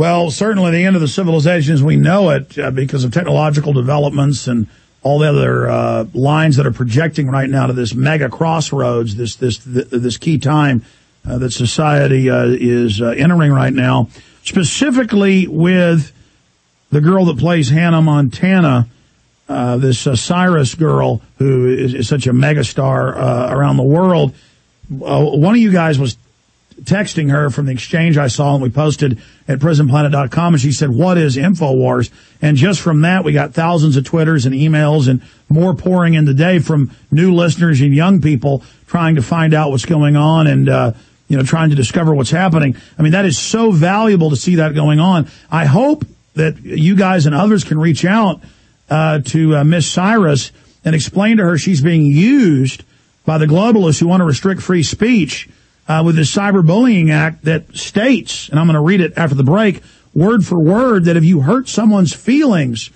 Well, certainly the end of the civilization as we know it, because of technological developments and all the other lines that are projecting right now to this mega crossroads, this key time that society is entering right now, specifically with the girl that plays Hannah Montana, this Cyrus girl who is such a megastar around the world. One of you guys was texting her from the exchange I saw, and we posted at prisonplanet.com, and she said, "What is InfoWars?" And just from that, we got thousands of Twitters and emails and more pouring in today from new listeners and young people trying to find out what's going on and, trying to discover what's happening. I mean, that is so valuable to see that going on. I hope that you guys and others can reach out to Miss Cyrus and explain to her she's being used by the globalists who want to restrict free speech with this cyberbullying act that states, and I'm going to read it after the break, word for word, that if you hurt someone's feelings,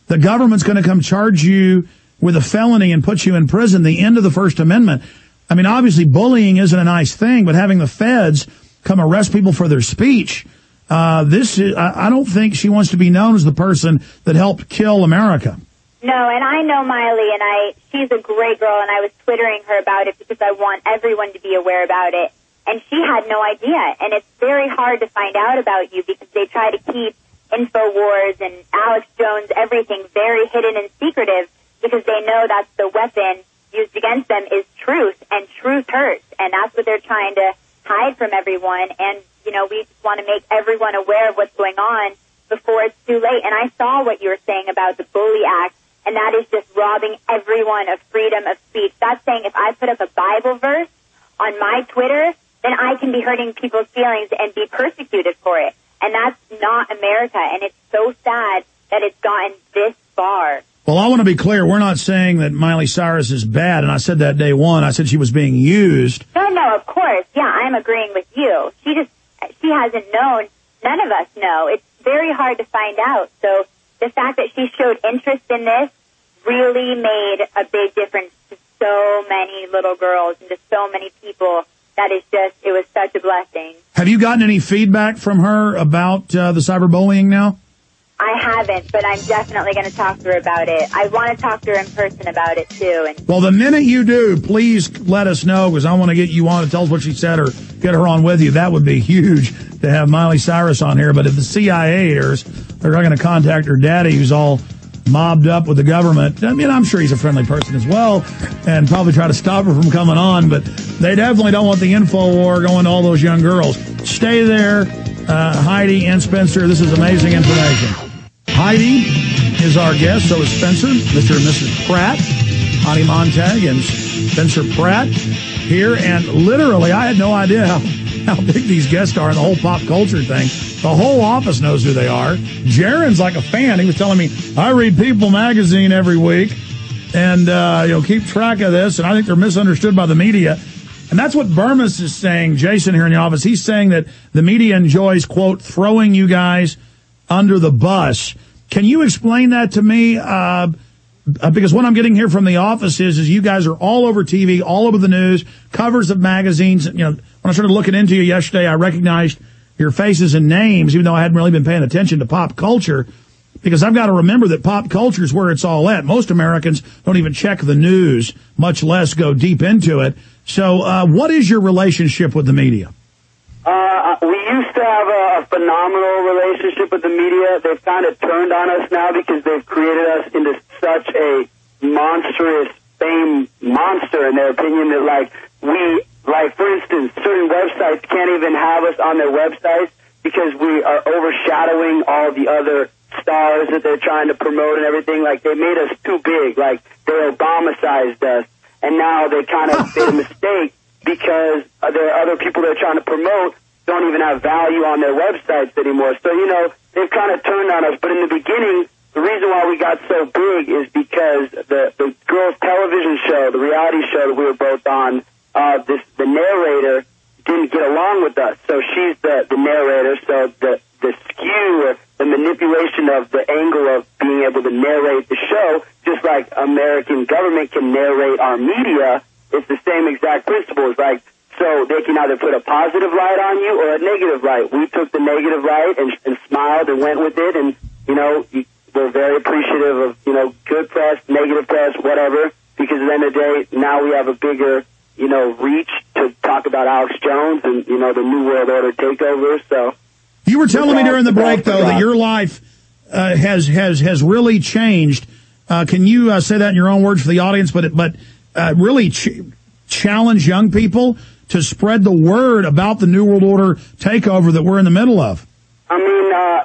the government's going to come charge you with a felony and put you in prison, the end of the First Amendment. I mean, obviously bullying isn't a nice thing, but having the feds come arrest people for their speech, I don't think she wants to be known as the person that helped kill America. No, and I know Miley, and she's a great girl, and I was Twittering her about it because I want everyone to be aware about it. And she had no idea. And it's very hard to find out about you because they try to keep InfoWars and Alex Jones, everything very hidden and secretive because they know that's the weapon used against them is truth, and truth hurts. And that's what they're trying to hide from everyone. And, we just want to make everyone aware of what's going on before it's too late. And I saw what you were saying about the Bully Act, and that is just robbing everyone of freedom of speech. That's saying if I put up a Bible verse on my Twitter, then I can be hurting people's feelings and be persecuted for it. And that's not America, and it's so sad that it's gotten this far. Well, I want to be clear. We're not saying that Miley Cyrus is bad, and I said that day one. I said she was being used. No, of course. Yeah, I'm agreeing with you. She hasn't known. None of us know. It's very hard to find out. So the fact that she showed interest in this really made a big difference to so many little girls and to so many people. It was such a blessing. Have you gotten any feedback from her about the cyberbullying now? I haven't, but I'm definitely going to talk to her about it. I want to talk to her in person about it, too. Well, the minute you do, please let us know, because I want to get you on to tell us what she said or get her on with you. That would be huge to have Miley Cyrus on here. But if the CIA hears, they're going to contact her daddy, who's all mobbed up with the government. I mean, I'm sure he's a friendly person as well, and probably try to stop her from coming on, but they definitely don't want the info war going to all those young girls. Stay there, Heidi and Spencer. This is amazing information. Heidi is our guest, so is Spencer, Mr. and Mrs. Pratt, Heidi Montag and Spencer Pratt here, and literally, I had no idea how big these guests are in the whole pop culture thing. The whole office knows who they are. Jaron's like a fan. He was telling me, I read People magazine every week and, keep track of this. And I think they're misunderstood by the media. And that's what Burmis is saying, Jason here in the office. He's saying that the media enjoys, quote, throwing you guys under the bus. Can you explain that to me? Because what I'm getting here from the office is you guys are all over TV, all over the news, covers of magazines. When I started looking into you yesterday, I recognized your faces and names, even though I hadn't really been paying attention to pop culture, because I've got to remember that pop culture is where it's all at. Most Americans don't even check the news, much less go deep into it. So what is your relationship with the media? We used to have a phenomenal relationship with the media. They've kind of turned on us now because they've created us into such a monstrous fame monster, in their opinion, that for instance, certain websites can't even have us on their websites because we are overshadowing all the other stars that they're trying to promote and everything. Like, they made us too big. Like, they Obama-sized us. And now they kind of made a mistake because there are other people they're trying to promote don't even have value on their websites anymore. So, they've kind of turned on us. But in the beginning, the reason why we got so big is because the girls' television show, the reality show that we were both on, the narrator didn't get along with us. So she's the narrator. So the skew or the manipulation of the angle of being able to narrate the show, just like American government can narrate our media, it's the same exact principle. It's so they can either put a positive light on you or a negative light. We took the negative light and smiled and went with it. And, we're very appreciative of, good press, negative press, whatever, because at the end of the day, now we have a bigger, reach to talk about Alex Jones and, the New World Order takeover. So you were telling me during the break, though, that your life has really changed. Can you say that in your own words for the audience? But really challenge young people to spread the word about the New World Order takeover that we're in the middle of. I mean,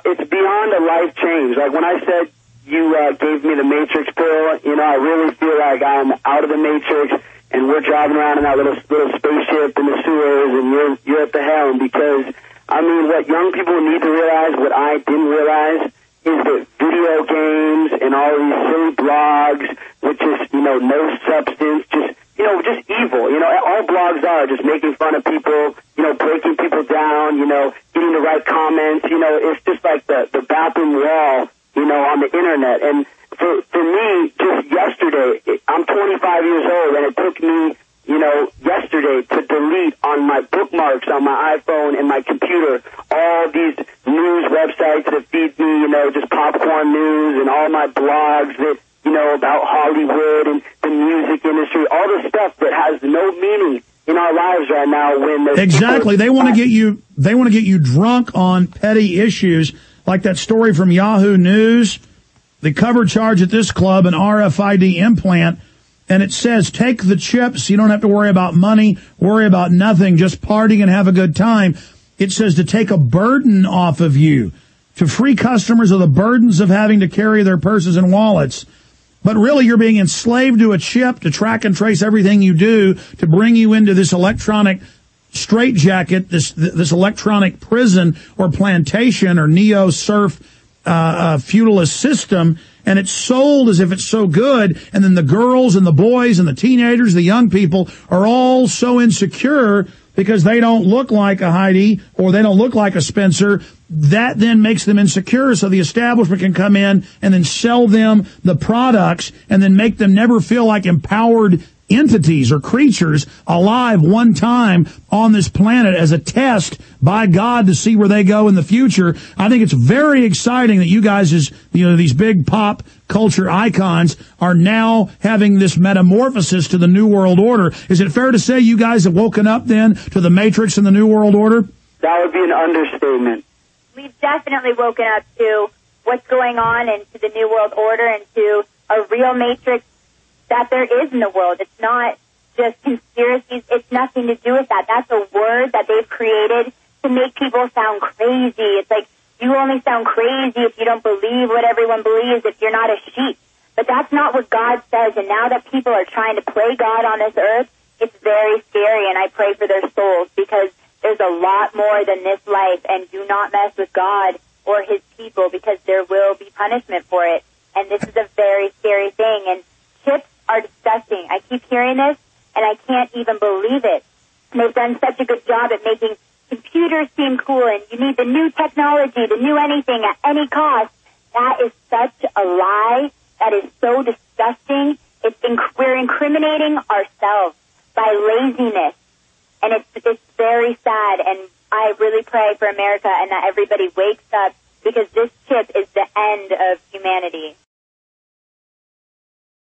it's beyond a life change. Like when I said you gave me the Matrix pill, I really feel like I'm out of the Matrix, and we're driving around in that little spaceship in the sewers, and you're at the helm. Because I mean, what young people need to realize, what I didn't realize, is that video games and all these silly blogs, which is no substance, just evil. All blogs are just making fun of people, breaking people down, getting the right comments. It's just like the bathroom wall, on the internet. And for me, just yesterday, I'm 25 years old, and it took me, yesterday to delete on my bookmarks on my iPhone and my computer all these news websites that feed me, just popcorn news, and all my blogs that, about Hollywood and the music industry, all the stuff that has no meaning in our lives right now. When exactly, they want to get you drunk on petty issues, like that story from Yahoo News. The cover charge at this club, an RFID implant, and it says, take the chips, you don't have to worry about money, worry about nothing, just party and have a good time. It says to take a burden off of you, to free customers of the burdens of having to carry their purses and wallets. But really, you're being enslaved to a chip to track and trace everything you do, to bring you into this electronic straitjacket, this electronic prison or plantation or neo-surf feudalist system. And it's sold as if it's so good, and then the girls and the boys and the teenagers, the young people, are all so insecure because they don't look like a Heidi or they don't look like a Spencer. That then makes them insecure, so the establishment can come in and then sell them the products and then make them never feel like empowered entities or creatures alive one time on this planet as a test by God to see where they go in the future. I think it's very exciting that you guys, as these big pop culture icons, are now having this metamorphosis to the New World Order. Is it fair to say you guys have woken up then to the Matrix and the New World Order? That would be an understatement. We've definitely woken up to what's going on and to the New World Order and to a real Matrix that there is in the world. It's not just conspiracies. It's nothing to do with that. That's a word that they've created to make people sound crazy. It's like, you only sound crazy if you don't believe what everyone believes, if you're not a sheep. But that's not what God says, and now that people are trying to play God on this earth, it's very scary, and I pray for their souls, because there's a lot more than this life, and do not mess with God or his people, because there will be punishment for it. And this is a very scary thing, and chips are disgusting. I keep hearing this, and I can't even believe it. And they've done such a good job at making computers seem cool, and you need the new technology, the new anything at any cost. That is such a lie. That is so disgusting. We're incriminating ourselves by laziness, and it's very sad. And I really pray for America and that everybody wakes up, because this chip is the end of humanity.